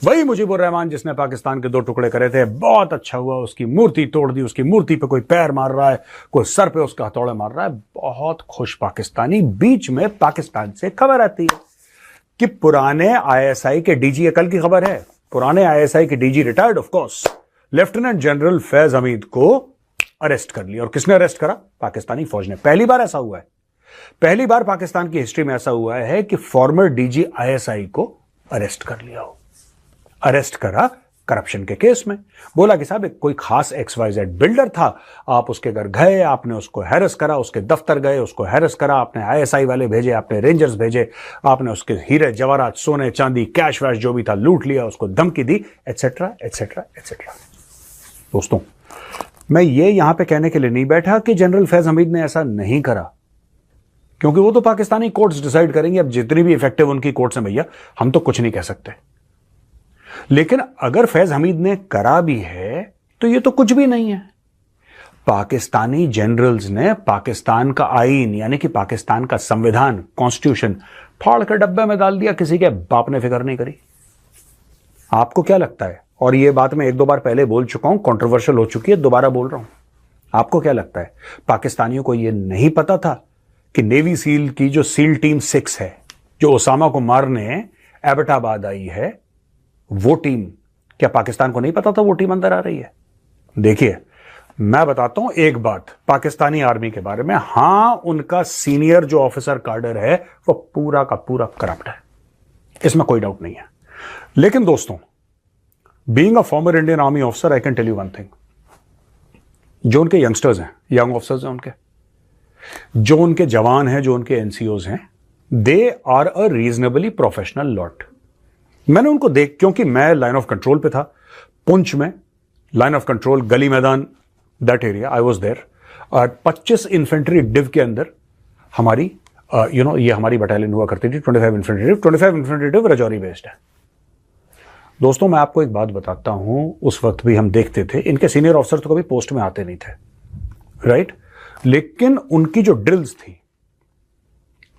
वही मुजीबुर रहमान जिसने पाकिस्तान के दो टुकड़े करे थे, बहुत अच्छा हुआ, उसकी मूर्ति तोड़ दी, उसकी मूर्ति पे कोई पैर मार रहा है, कोई सर पे उसका हथौड़े मार रहा है, बहुत खुश पाकिस्तानी। बीच में पाकिस्तान से खबर आती है कि पुराने आईएसआई के डीजी, कल की खबर है, पुराने आईएसआई के DG retired of course lieutenant general Faiz Hamid को अरेस्ट कर लिया। और किसने अरेस्ट करा? पाकिस्तानी फौज ने। पहली बार ऐसा हुआ है, पहली बार पाकिस्तान की हिस्ट्री में ऐसा हुआ है कि फॉर्मर डीजी आईएसआई को अरेस्ट कर लिया हो। अरेस्ट करा करप्शन के केस में। बोला कि साहब कोई खास XYZ बिल्डर था, आप उसके घर गए, आपने उसको हैरेस करा, उसके दफ्तर गए, उसको हैरेस करा, आपने आईएसआई वाले भेजे, आपने रेंजर्स भेजे, आपने उसके हीरे जवाहरात, सोने चांदी, कैश वैश जो भी था लूट लिया, उसको धमकी दी, एटसेट्रा एटसेट्रा एटसेट्रा। दोस्तों, मैं ये यहां पे कहने के लिए नहीं बैठा कि जनरल फैज हमीद ने ऐसा नहीं करा, क्योंकि वो तो पाकिस्तानी कोर्ट्स डिसाइड करेंगे। अब जितनी भी इफेक्टिव उनकी कोर्ट्स हैं भैया, हम तो कुछ नहीं कह सकते। लेकिन अगर फैज हमीद ने करा भी है तो ये तो कुछ भी नहीं है। पाकिस्तानी जनरल्स ने पाकिस्तान का आईन यानी कि पाकिस्तान का संविधान, कॉन्स्टिट्यूशन फाड़ कर डब्बे में डाल दिया, किसी के बाप ने फिक्र नहीं करी। आपको क्या लगता है? और ये बात मैं एक दो बार पहले बोल चुका हूं, कंट्रोवर्शियल हो चुकी है, दोबारा बोल रहा हूं। आपको क्या लगता है पाकिस्तानियों को यह नहीं पता था कि नेवी सील की जो सील टीम 6 है, जो ओसामा को मारने एबटाबाद आई है, वो टीम, क्या पाकिस्तान को नहीं पता था वो टीम अंदर आ रही है? देखिए, मैं बताता हूं एक बात पाकिस्तानी आर्मी के बारे में। हां, उनका सीनियर जो ऑफिसर कार्डर है वो पूरा का पूरा करप्ट है, इसमें कोई डाउट नहीं है। लेकिन दोस्तों, being a former Indian army officer, I can tell you one thing, जो उनके यंगस्टर्स हैं, यंग ऑफिसर्स हैं उनके, जो उनके जवान हैं, जो उनके एनसीओज हैं, they are a reasonably professional lot. मैंने उनको देख, क्योंकि मैं लाइन ऑफ कंट्रोल पे था, पुंछ में लाइन ऑफ कंट्रोल, गली मैदान, that area, I was there. और 25 इन्फेंट्री डिव के अंदर हमारी ये हमारी बटालियन हुआ करती थी, 25 इन्फेंट्री डिव रजौरी बेस्ड है। दोस्तों, मैं आपको एक बात बताता हूं, उस वक्त भी हम देखते थे, इनके सीनियर ऑफिसर तो कभी पोस्ट में आते नहीं थे, राइट? लेकिन उनकी जो ड्रिल्स थी,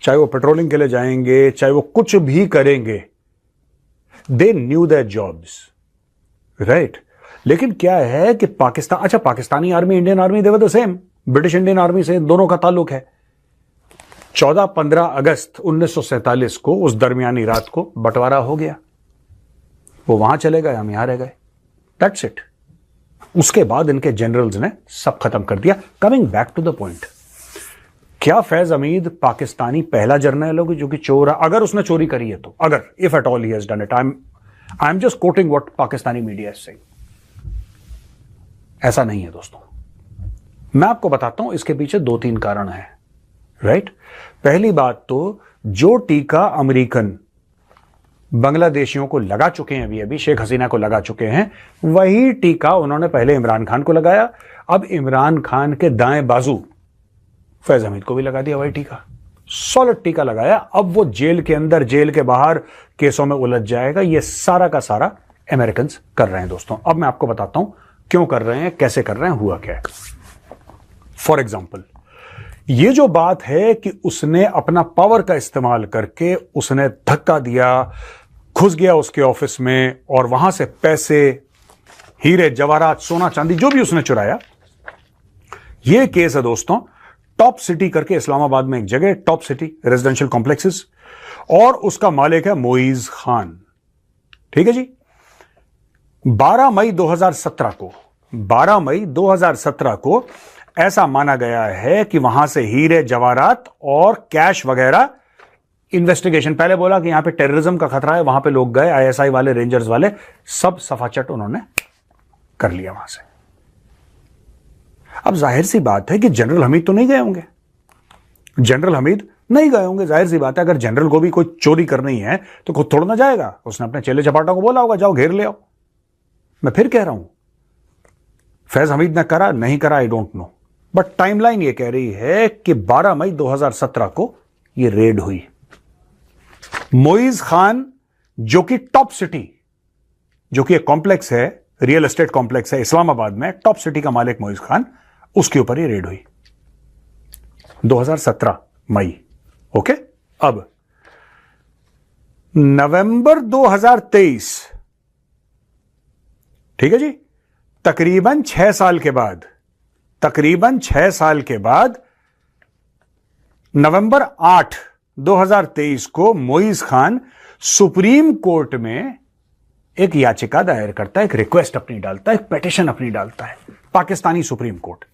चाहे वो पेट्रोलिंग के लिए जाएंगे, चाहे वो कुछ भी करेंगे, they knew their jobs, right? लेकिन क्या है कि Pakistani army, Indian army, they were the same. British Indian army से दोनों का ताल्लुक है। 14-15 अगस्त 1947 को, उस दरमियानी रात को बंटवारा हो गया, वो वहां चले गए, हम यहां रह गए, दैट्स इट। उसके बाद इनके जनरल्स ने सब खत्म कर दिया। Coming back to the point, क्या फैज हमीद पाकिस्तानी पहला जर्नल होगा जो कि चोर है? अगर उसने चोरी करी है तो, अगर, if at all he has done it, I am just coating what Pakistani media is saying. ऐसा नहीं है दोस्तों। मैं आपको बताता हूं, इसके पीछे 2-3 कारण हैं, राइट? पहली बात तो, जो टीका अमेरिकन बांग्लादेशियों को लगा चुके हैं, अभी शेख हसीना को लगा चुके हैं, वही टीका उन्होंने पहले इमरान खान को लगाया। अब इमरान खान के दाएं बाजू फैज हमीद को भी लगा दिया वही टीका, सॉलिड टीका लगाया। अब वो जेल के अंदर, जेल के बाहर केसों में उलझ जाएगा। ये सारा का सारा अमेरिकन कर रहे हैं दोस्तों। अब मैं आपको बताता हूं क्यों कर रहे हैं, कैसे कर रहे हैं, हुआ क्या है। फॉर एग्जाम्पल, ये जो बात है कि उसने अपना पावर का इस्तेमाल करके उसने धक्का दिया, घुस गया उसके ऑफिस में और वहां से पैसे, हीरे जवाहरात, सोना चांदी जो भी उसने चुराया, यह केस है दोस्तों टॉप सिटी करके, इस्लामाबाद में एक जगह, टॉप सिटी रेजिडेंशियल कॉम्प्लेक्सेस, और उसका मालिक है मोइज खान। ठीक है जी। 12 मई 2017 को ऐसा माना गया है कि वहां से हीरे जवाहरात और कैश वगैरह, इन्वेस्टिगेशन, पहले बोला कि यहां पे टेररिज्म का खतरा है, वहां पे लोग गए, आईएसआई वाले, रेंजर्स वाले, सब सफाचट उन्होंने कर लिया वहां से। अब जाहिर सी बात है कि जनरल हमीद तो नहीं गए होंगे, जाहिर सी बात है। अगर जनरल को भी कोई चोरी करनी है तो खुद थोड़ा ना जाएगा, उसने अपने चेले चपाटों को बोला होगा जाओ घेर ले आओ। मैं फिर कह रहा हूं, फैज हमीद ने करा नहीं करा I don't know, but timeline ये कह रही है कि 12 मई 2017 को ये रेड हुई। मोइज खान, जो कि टॉप सिटी, जो कि एक कॉम्प्लेक्स है, रियल एस्टेट कॉम्प्लेक्स है इस्लामाबाद में, टॉप सिटी का मालिक मोइज खान, उसके ऊपर ये रेड हुई 2017 मई। ओके। अब नवंबर 2023 ठीक है जी। तकरीबन 6 साल के बाद नवंबर 8, 2023 को मोइज खान सुप्रीम कोर्ट में एक याचिका दायर करता है, एक रिक्वेस्ट अपनी डालता है, एक पिटीशन अपनी डालता है पाकिस्तानी सुप्रीम कोर्ट।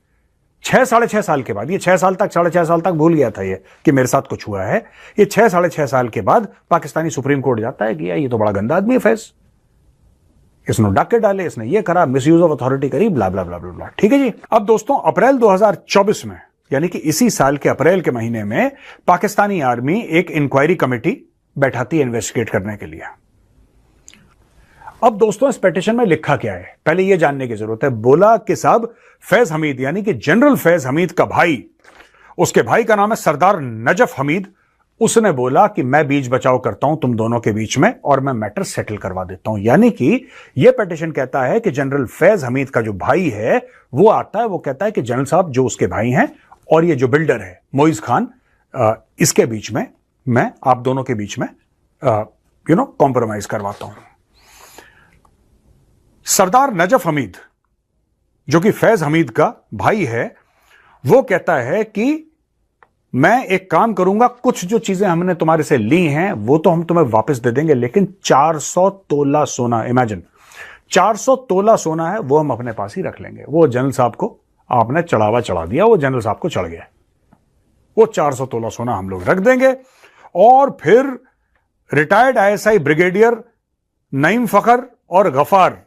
6-6.5 साल के बाद, ये 6 साल तक 6.5 साल तक भूल गया था ये कि मेरे साथ कुछ हुआ है। ये 6-6.5 साल के बाद पाकिस्तानी सुप्रीम कोर्ट जाता है कि यार ये तो बड़ा गंदा आदमी है फैज, इसने डाके डाले, इसने ये करा, मिसयूज ऑफ अथॉरिटी करी, ब्ला ब्ला ब्ला ब्ला ब्ला। ठीक है जी। अब दोस्तों अप्रैल 2024 में, यानी कि इसी साल के अप्रैल के महीने में, पाकिस्तानी आर्मी एक इंक्वायरी कमेटी बैठाती है इन्वेस्टिगेट करने के लिए। अब दोस्तों इस पिटीशन में लिखा क्या है, पहले यह जानने की जरूरत है। बोला कि साहब फैज हमीद, यानी कि जनरल फैज हमीद का भाई, उसके भाई का नाम है सरदार नजफ हमीद, उसने बोला कि मैं बीच बचाव करता हूं तुम दोनों के बीच में और मैं मैटर सेटल करवा देता हूं। यानी कि यह पिटीशन कहता है कि जनरल फैज हमीद का जो भाई है वो आता है, वो कहता है कि जनरल साहब जो उसके भाई हैं और ये जो बिल्डर है मोइज खान, इसके बीच में मैं आप दोनों के बीच में कॉम्प्रोमाइज करवाता हूं। सरदार नजफ हमीद जो कि फैज हमीद का भाई है, वो कहता है कि मैं एक काम करूंगा, कुछ जो चीजें हमने तुम्हारे से ली हैं वो तो हम तुम्हें वापस दे देंगे, लेकिन 400 तोला सोना, इमेजिन 400 तोला सोना है वो हम अपने पास ही रख लेंगे। वो जनरल साहब को आपने चढ़ावा चढ़ा दिया, वो जनरल साहब को चढ़ गया, वो 400 तोला सोना हम लोग रख देंगे। और फिर रिटायर्ड आईएसआई ब्रिगेडियर नईम फखर और गफार,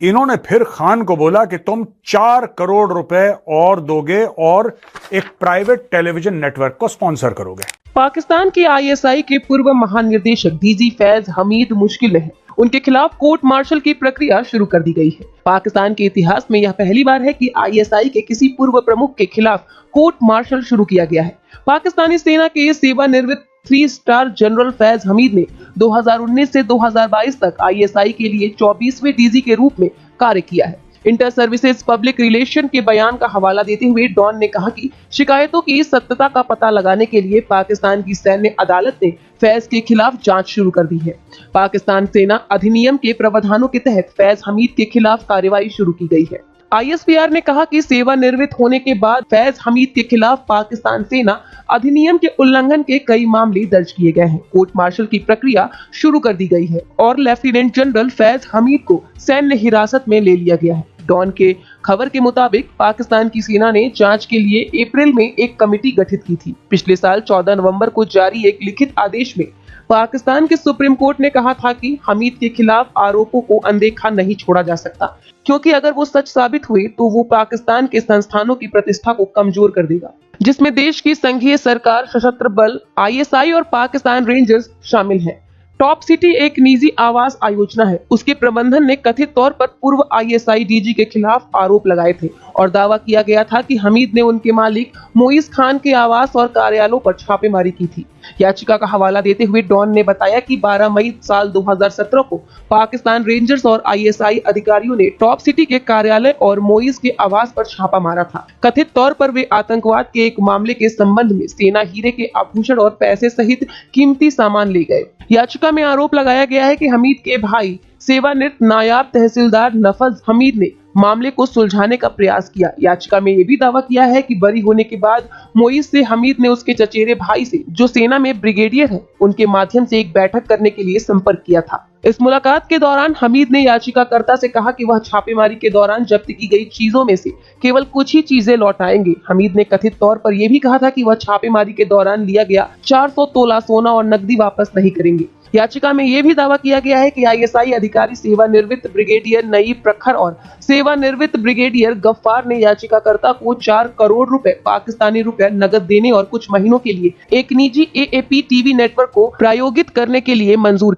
इन्होंने फिर खान को बोला कि तुम 4 करोड़ रुपए और दोगे और एक प्राइवेट टेलीविजन नेटवर्क को स्पॉन्सर करोगे। पाकिस्तान के आईएसआई के पूर्व महानिदेशक डीजी फैज हमीद मुश्किल में हैं। उनके खिलाफ कोर्ट मार्शल की प्रक्रिया शुरू कर दी गई है। पाकिस्तान के इतिहास में यह पहली बार है कि आईएसआई के किसी पूर्व प्रमुख के खिलाफ कोर्ट मार्शल शुरू किया गया है। पाकिस्तानी सेना के सेवानिवृत्त 3 स्टार जनरल फैज हमीद ने 2019 से 2022 तक आईएसआई के लिए 24वें डीजी के रूप में कार्य किया है। इंटर सर्विसेज पब्लिक रिलेशन के बयान का हवाला देते हुए डॉन ने कहा कि शिकायतों की सत्यता का पता लगाने के लिए पाकिस्तान की सैन्य अदालत ने फैज के खिलाफ जांच शुरू कर दी है। पाकिस्तान सेना अधिनियम के प्रावधानों के तहत फैज हमीद के खिलाफ कार्रवाई शुरू की गई है। आईएसपीआर ने कहा कि सेवानिवृत्त होने के बाद फैज हमीद के खिलाफ पाकिस्तान सेना अधिनियम के उल्लंघन के कई मामले दर्ज किए गए हैं। कोर्ट मार्शल की प्रक्रिया शुरू कर दी गई है और लेफ्टिनेंट जनरल फैज हमीद को सैन्य हिरासत में ले लिया गया है। डॉन के खबर के मुताबिक पाकिस्तान की सेना ने जांच के लिए अप्रैल में एक कमेटी गठित की थी। पिछले साल 14 नवंबर को जारी एक लिखित आदेश में पाकिस्तान के सुप्रीम कोर्ट ने कहा था कि हमीद के खिलाफ आरोपों को अनदेखा नहीं छोड़ा जा सकता, क्योंकि अगर वो सच साबित हुए तो वो पाकिस्तान के संस्थानों की प्रतिष्ठा को कमजोर कर देगा, जिसमें देश की संघीय सरकार, सशस्त्र बल, आईएसआई और पाकिस्तान रेंजर्स शामिल हैं। टॉप सिटी एक निजी आवास आयोजना है। उसके प्रबंधन ने कथित तौर पर पूर्व आईएसआई डीजी के खिलाफ आरोप लगाए थे और दावा किया गया था कि हमीद ने उनके मालिक मोइज खान के आवास और कार्यालयों पर छापेमारी की थी। याचिका का हवाला देते हुए डॉन ने बताया कि 12 मई साल 2017 को पाकिस्तान रेंजर्स और आईएसआई अधिकारियों ने टॉप सिटी के कार्यालय और मोइज के आवास पर छापा मारा था। कथित तौर पर वे आतंकवाद के एक मामले के संबंध में सेना हीरे के आभूषण और पैसे सहित कीमती सामान ले गए। याचिका में आरोप लगाया गया है कि हमीद के भाई सेवानिवृत्त नायब तहसीलदार नफज हमीद ने मामले को सुलझाने का प्रयास किया। याचिका में यह भी दावा किया है कि बरी होने के बाद मोइज से हमीद ने उसके चचेरे भाई से, जो सेना में ब्रिगेडियर है, उनके माध्यम से एक बैठक करने के लिए संपर्क किया था। इस मुलाकात के दौरान हमीद ने याचिकाकर्ता से कहा कि वह छापेमारी के दौरान जब्त की गई चीजों में से केवल कुछ ही चीजें लौटाएंगे। हमीद ने कथित तौर पर यह भी कहा था कि वह छापेमारी के दौरान लिया गया 400 तोला सोना और नकदी वापस नहीं करेंगे। याचिका में यह भी दावा किया गया है कि आईएसआई अधिकारी सेवानिवृत्त ब्रिगेडियर नईम प्रखर और सेवानिवृत्त ब्रिगेडियर गफ्फार ने याचिकाकर्ता को 4 करोड़ रुपए पाकिस्तानी रुपए नकद देने और कुछ महीनों के लिए एक निजी एएपी टीवी नेटवर्क को प्रायोजित करने के लिए मंजूर